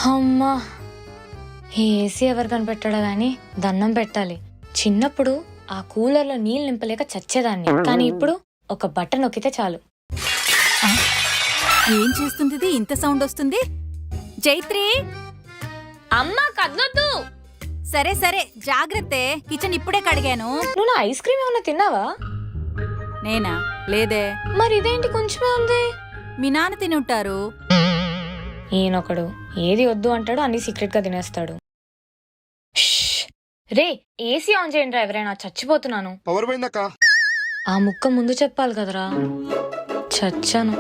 అమ్మా, ఈ ఏసీ ఎవరు కనిపెట్టాడో గాని దండం పెట్టాలి. చిన్నప్పుడు ఆ కూలర్లో నీళ్ళు నింపలేక చచ్చేదాన్ని, కానీ ఇప్పుడు ఒక బటన్ నొక్కితే చాలు. ఏం చేస్తుంది? ఇంత సౌండ్ వస్తుంది. జైత్రి, అమ్మా కదలొద్దు. సరే సరే జాగ్రత్తే. కిచెన్ ఇప్పుడే కడిగాను. నువ్వు నా ఐస్ క్రీమ్ ఏమన్నా తిన్నావా? నేనా? లేదే. మరి ఇదేంటి కొంచెమే ఉంది? మీ నాన్న తినుంటారు. ఈయనొకడు ఏది వద్దు అంటాడు, అన్ని సీక్రెట్ గా తినేస్తాడు. రే, ఏసీ ఆన్ చేయండి రా, ఎవరైనా, చచ్చిపోతున్నాను. పవర్ పోయిందక్క. ఆ ముక్క ముందు చెప్పాలి కదరా. చచ్చాను.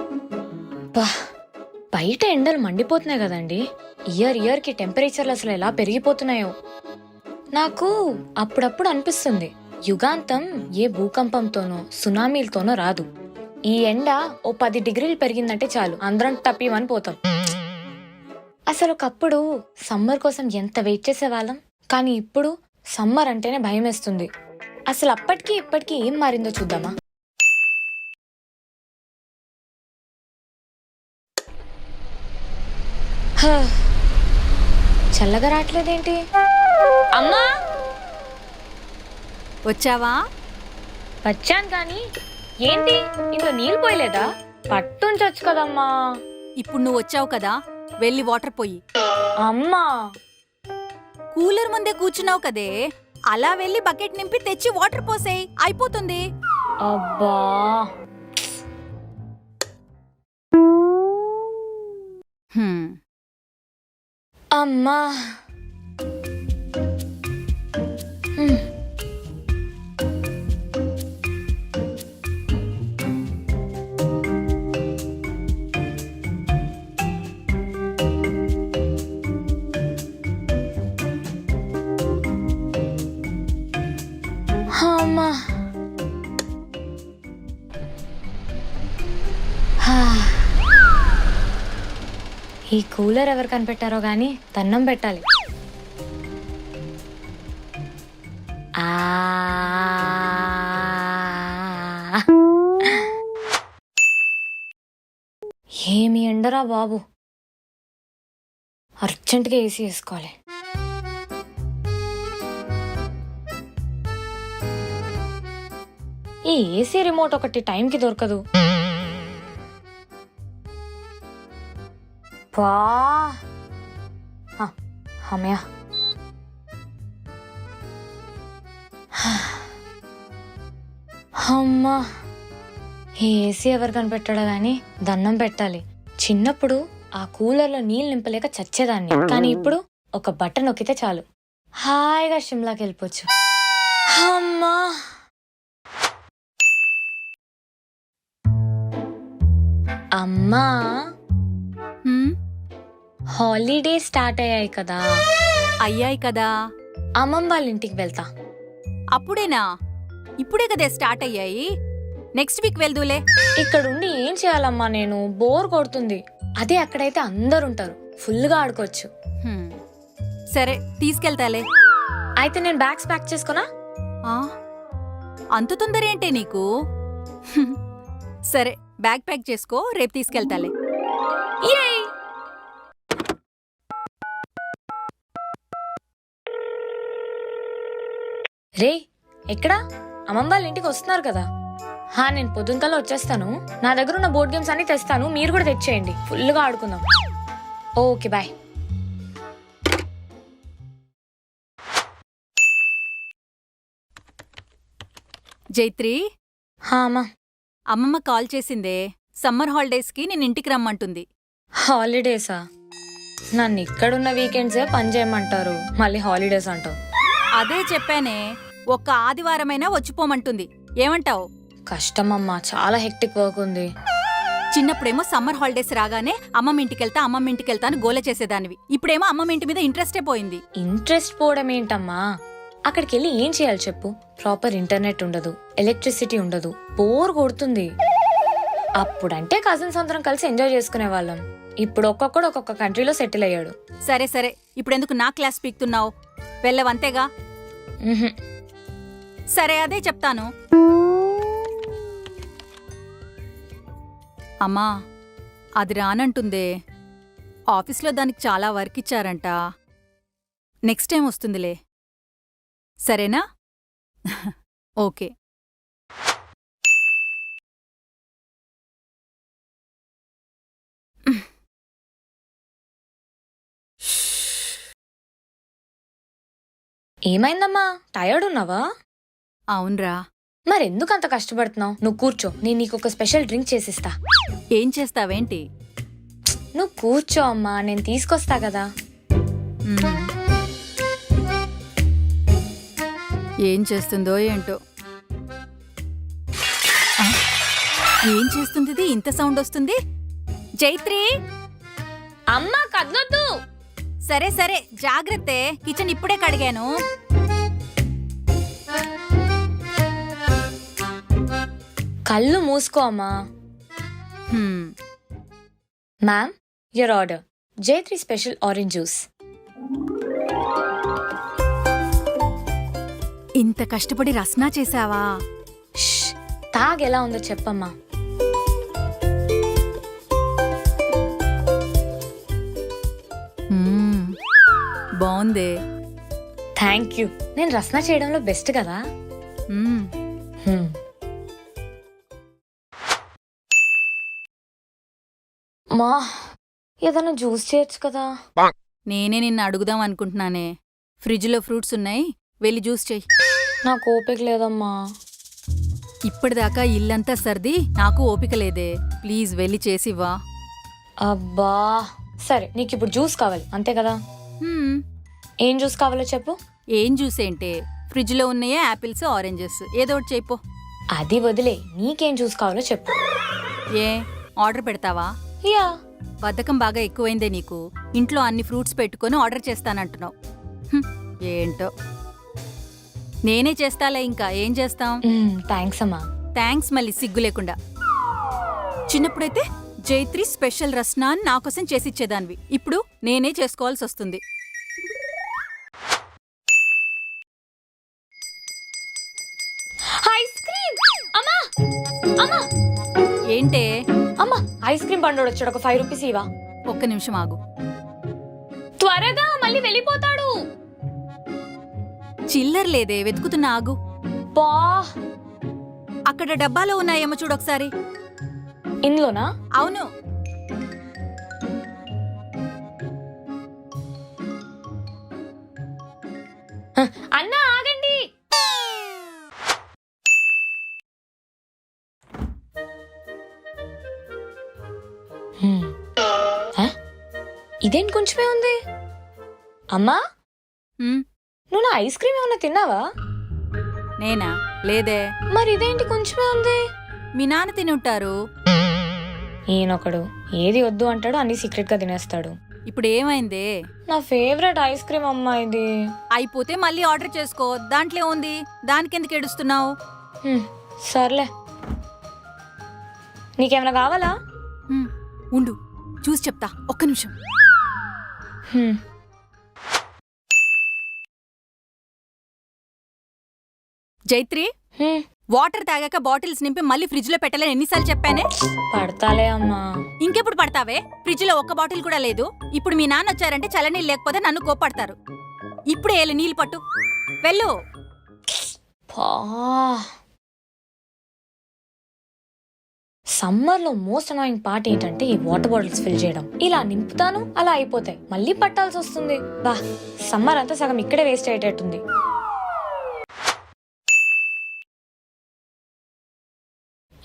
బయట ఎండలు మండిపోతున్నాయి కదండి. ఇయర్ కి టెంపరేచర్లు అసలు ఎలా పెరిగిపోతున్నాయో. నాకు అప్పుడప్పుడు అనిపిస్తుంది, యుగాంతం ఏ భూకంపంతోనో సునామీలతోనో రాదు. ఈ ఎండ ఓ 10 డిగ్రీలు పెరిగిందంటే చాలు, అందరం టప్పీమని పోతాం. అసలు ఒకప్పుడు సమ్మర్ కోసం ఎంత వెయిట్ చేసేవాళ్ళం, కానీ ఇప్పుడు సమ్మర్ అంటేనే భయం వేస్తుంది. అసలు అప్పటికి ఇప్పటికీ ఏం మారిందో చూద్దామా. చల్లగా రావట్లేదేంటి? అమ్మా, వచ్చావా? వచ్చాను, కానీ ఏంటి ఇంట్లో నీళ్ళు పోయలేదా? పట్టుంచొచ్చు కదమ్మా. ఇప్పుడు నువ్వు వచ్చావు కదా, వెళ్ళి వాటర్ పోయి. అమ్మా, కూలర్ ముందే కూర్చున్నావు కదే, అలా వెళ్ళి బకెట్ నింపి తెచ్చి వాటర్ పోసేయ్, అయిపోతుంది. అబ్బా, అమ్మా. అమ్మా, ఈ కూలర్ ఎవరు కనిపెట్టారో గాని దండం పెట్టాలి. ఏమి ఎండరా బాబు, అర్జెంటుగా ఏసీ వేసుకోవాలి. ఈ ఏసీ రిమోట్ ఒకటి టైంకి దొరకదు. అమ్మయ్య, అమ్మా, ఈ ఏసీ ఎవరు కనిపెట్టాడో గాని దండం పెట్టాలి. చిన్నప్పుడు ఆ కూలర్లో నీళ్ళు నింపలేక చచ్చేదాన్ని, కానీ ఇప్పుడు ఒక బటన్ నొక్కితే చాలు, హాయిగా షిమ్లాకి వెళ్ళిపోవచ్చు. అమ్మా, అమ్మా, హాలిడే స్టార్ట్ అయ్యాయి కదా. అయ్యాయి కదా. అమ్మమ్మ వాళ్ళ ఇంటికి వెళ్తా. అప్పుడేనా? ఇప్పుడే కదే స్టార్ట్ అయ్యాయి. Next week వెళ్దూలే. ఇక్కడుండి ఏం చేయాలమ్మా, నేను బోర్ కొడుతుంది. అదే అక్కడైతే అందరుంటారు, ఫుల్గా ఆడుకోవచ్చు. సరే తీసుకెళ్తాలే. అయితే నేను బ్యాగ్స్ ప్యాక్ చేసుకోనా? అంత తొందర ఏంటే నీకు? సరే బ్యాగ్ ప్యాక్ చేసుకో, రేపు తీసుకెళ్తాలే. రే, ఎక్కడా? అమ్మమ్మ వాళ్ళ ఇంటికి వస్తున్నారు కదా. నేను పొద్దున్నకల్లా వచ్చేస్తాను. నా దగ్గర ఉన్న బోర్డ్ గేమ్స్ అన్ని తెస్తాను, మీరు కూడా తెచ్చేయండి, ఫుల్గా ఆడుకుందాం. Okay, bye. జైత్రి, అమ్మా, అమ్మమ్మ కాల్ చేసిందే. సమ్మర్ హాలిడేస్కి నేను ఇంటికి రమ్మంటుంది. హాలిడేసా? నన్ను ఇక్కడున్న వీకెండ్సే పని చేయమంటారు, మళ్ళీ హాలిడేస్ అంటావు. అదే చెప్పానే, ఒక్క ఆదివారమైనా వచ్చిపోమంటుంది. ఏమంటావు? కష్టమమ్మా, చాలా హెక్టిక్ వర్క్ ఉంది. చిన్నప్పుడేమో సమ్మర్ హాలిడేస్ రాగానే అమ్మమ్మ ఇంటికెళ్తా అని గోల చేసేదానివి. ఇప్పుడేమో అమ్మమ్మ ఇంటి మీద ఇంట్రెస్టే పోయింది. ఇంట్రెస్ట్ పోవడం ఏంటమ్మా? అక్కడికి వెళ్ళి ఏం చేయాలి చెప్పు? ప్రాపర్ ఇంటర్నెట్ ఉండదు, ఎలక్ట్రిసిటీ ఉండదు, బోర్ కొడుతుంది. అప్పుడంటే కజిన్స్ అందరం కలిసి ఎంజాయ్ చేసుకునే వాళ్ళం. ఇప్పుడు ఒక్కొక్కడు ఒక్కొక్క కంట్రీలో సెటిల్ అయ్యాడు. సరే సరే, ఇప్పుడెందుకు నా క్లాస్ పీక్తున్నావు? వెళ్ళవంతేగా. సరే అదే చెప్తాను. అమ్మా, అది రానంటుందే. ఆఫీస్లో దానికి చాలా వర్క్ ఇచ్చారంట. నెక్స్ట్ టైం వస్తుందిలే. సరేనా? ఓకే. ఏమైందమ్మా, టయర్డ్ ఉన్నావా? అవునరా. మరెందుకు అంత కష్టపడుతున్నావు? నువ్వు కూర్చో, నేను నీకు ఒక స్పెషల్ డ్రింక్ చేసిస్తా. ఏం చేస్తావేంటి? నువ్వు కూర్చో అమ్మా, నేను తీసుకొస్తా కదా. మ్మ్. ఏం చేస్తుందో ఏంటో. ఆ, ఏం చేస్తుంది ఇది? ఇంత సౌండ్ వస్తుంది. జైత్రి! అమ్మా కదలొద్దు. సరే సరే, జాగ్రత్తే. కిచెన్ ఇప్పుడే కడిగాను. కళ్ళు మూసుకో అమ్మా. హ్మ్. Ma'am, your order. Jaitri special orange juice. ఇంత కష్టపడి రస్నా చేసావా? తాగెలా ఉందో చెప్పమ్మా. మ్మ్. బావుందే. Thank you. నేను రస్నా చేయడంలో బెస్ట్ కదా. మ్మ్. హ్మ్. మా ఏదైనా జ్యూస్ చేయొచ్చు కదా. నేనే నిన్ను అడుగుదాం అనుకుంటున్నానే. ఫ్రిడ్జ్లో ఫ్రూట్స్ ఉన్నాయి, వెళ్ళి జ్యూస్ చెయ్యి. నాకు ఓపిక లేదమ్మా. ఇప్పటిదాకా ఇల్లంతా సర్ది నాకు ఓపిక లేదే. ప్లీజ్ వెళ్ళి చేసివ్వా. అబ్బా సరే, నీకు ఇప్పుడు జ్యూస్ కావాలి అంతే కదా. హ్మ్. ఏం జ్యూస్ కావాలో చెప్పు. ఏం జ్యూస్ ఏంటే? ఫ్రిడ్జ్లో ఉన్నాయే యాపిల్స్, ఆరెంజెస్, ఏదో ఒకటి చేయిపో. అది వదిలే, నీకేం జ్యూస్ కావాలో చెప్పు. ఏ ఆర్డర్ పెడతావా? యా. బద్ధకం బాగా ఎక్కువైందే నీకు. ఇంట్లో అన్ని ఫ్రూట్స్ పెట్టుకొని ఆర్డర్ చేస్తానంటున్నావు. హ్మ్, ఏంటో. నేనే చేస్తాలే, ఇంకా ఏం చేస్తాం. థ్యాంక్స్ అమ్మా. థ్యాంక్స్ మళ్ళీ సిగ్గు లేకుండా. చిన్నప్పుడైతే జైత్రి స్పెషల్ రస్నా అని నాకోసం చేసిచ్చేదానివి. ఇప్పుడు నేనే చేసుకోవాల్సి వస్తుంది. Ice cream. అమ్మా అమ్మా ఏంటే? అమ్మా, ఐస్ క్రీమ్ బండోడు వచ్చాడు, ఒక 5 రూపీస్ ఇవా. ఒక్క నిమిషం ఆగు. త్వరగా, మళ్ళీ వెళ్ళిపోతాడు. చిల్లర్ లేదే, వెతుకుతున్నా ఆగు. బా, అక్కడ డబ్బాలో ఉన్నాయేమో చూడొకసారి. ఇందులోనా? అవును. అన్నా ఆగండి. ఇదేంటి కొంచెమే ఉంది. అమ్మా, హ్మ్, నువ్వు నా ఐస్ క్రీమ్ ఏమన్నా తిన్నావా? నేనా? లేదే. మరి ఇదేంటి కొంచెమే ఉంది? మీ నాన్న తినుంటారు. ఈయనొకడు ఏది వద్దు అంటాడు, అన్ని సీక్రెట్ గా తినేస్తాడు. ఇప్పుడు ఏమైందే? నా ఫేవరెట్ ఐస్ క్రీమ్ అమ్మా ఇది. అయిపోతే మళ్ళీ ఆర్డర్ చేసుకో, దాంట్లో ఉంది. దానికెందుకు ఏడుస్తున్నావు? సర్లే, నీకేమైనా కావాలా? ఉండు, చూసి చెప్తా, ఒక్క నిమిషం. జైత్రి, వాటర్ తాగాక బాటిల్స్ నింపి మళ్ళీ ఫ్రిడ్జ్ లో పెట్టాలని ఎన్నిసార్లు చెప్పానే? పడతాలే అమ్మా. ఇంకెప్పుడు పడతావే? ఫ్రిడ్జ్ లో ఒక్క బాటిల్ కూడా లేదు. ఇప్పుడు మీ నాన్న వచ్చారంటే చల్లనీళ్ళు లేకపోతే నన్ను కోప్పడతారు. ఇప్పుడే ఏళ్ళు నీళ్ళు పట్టు, వెళ్ళు. సమ్మర్ లో మోస్ట్ అనాయింగ్ పార్ట్ ఏంటంటే ఈ వాటర్ బాటిల్స్ ఫిల్ చేయడం. ఇలా నింపుతాను, అలా అయిపోతాయి, మళ్ళీ పట్టాల్సి వస్తుంది. బా, సమ్మర్ అంతా సగం ఇక్కడే వేస్ట్ అయ్యేటట్టుంది.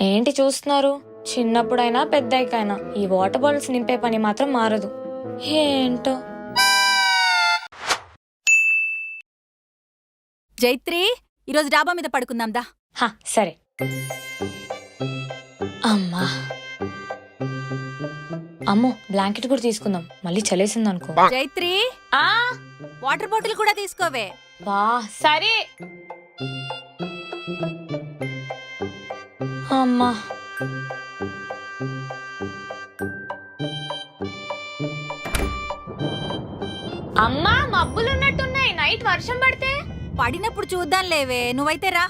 ఏంటి చూస్తున్నారు? చిన్నప్పుడైనా పెద్దయికైనా ఈ వాటర్ బాటిల్స్ నింపే పని మాత్రం మారదు. ఏంటో. జైత్రి, ఈరోజు డాబా మీద పడుకుందాం దా. సరే. అమ్మా, అమ్మో, బ్లాంకెట్ కూడా తీసుకుందాం, మళ్ళీ చలేసింది అనుకో. జైత్రి, వాటర్ బాటిల్ కూడా తీసుకోవే. బా సరే అమ్మా. అమ్మా, మబ్బులున్నట్టున్నాయి, నైట్ వర్షం పడితే. పడినప్పుడు చూద్దాం లేవే, నువ్వైతే రా.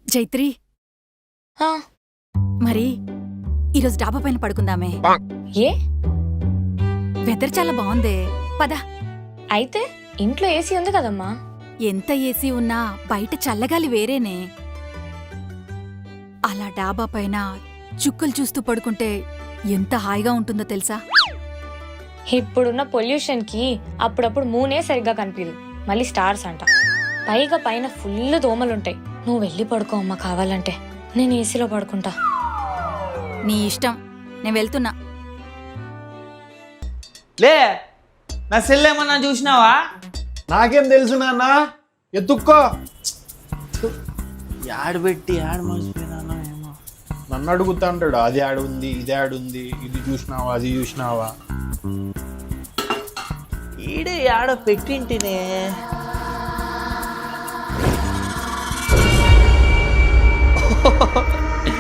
జైత్రి, హా, మరి ఈరోజు డాబా పైన పడుకుందామే. ఏ వెదర్ చాలా బాగుందే. పద. అయితే ఇంట్లో ఏసీ ఉంది కదమ్మా. ఎంత ఏసీ ఉన్నా బయట చల్లగాలి వేరేనే. అలా డాబా పైన చుక్కలు చూస్తూ పడుకుంటే ఎంత హాయిగా ఉంటుందో తెలుసా? ఇప్పుడున్న పొల్యూషన్ కి అప్పుడప్పుడు మూనే సరిగ్గా కనిపించదు, మళ్ళీ స్టార్స్ అంట. పైగా పైన ఫుల్ దోమలుంటాయి. నువ్వు వెళ్ళి పడుకో అమ్మా, కావాలంటే నేను ఏసీలో పడుకుంటా. నీ ఇష్టం, నేను వెళ్తున్నా. లే, నా సెల్ ఏమన్నా చూసినావా? నాకేం తెలుసు నాన్న, ఎత్తుక్కో. యాడ్ పెట్టి యాడ్ మర్చిపోయినానో ఏమో. నన్ను అడుగుతా అంటాడు, అది ఆడుంది ఇది ఆడుంది, ఇది చూసినావా అది చూసినావా. ఈడే యాడ పెట్టింటినే.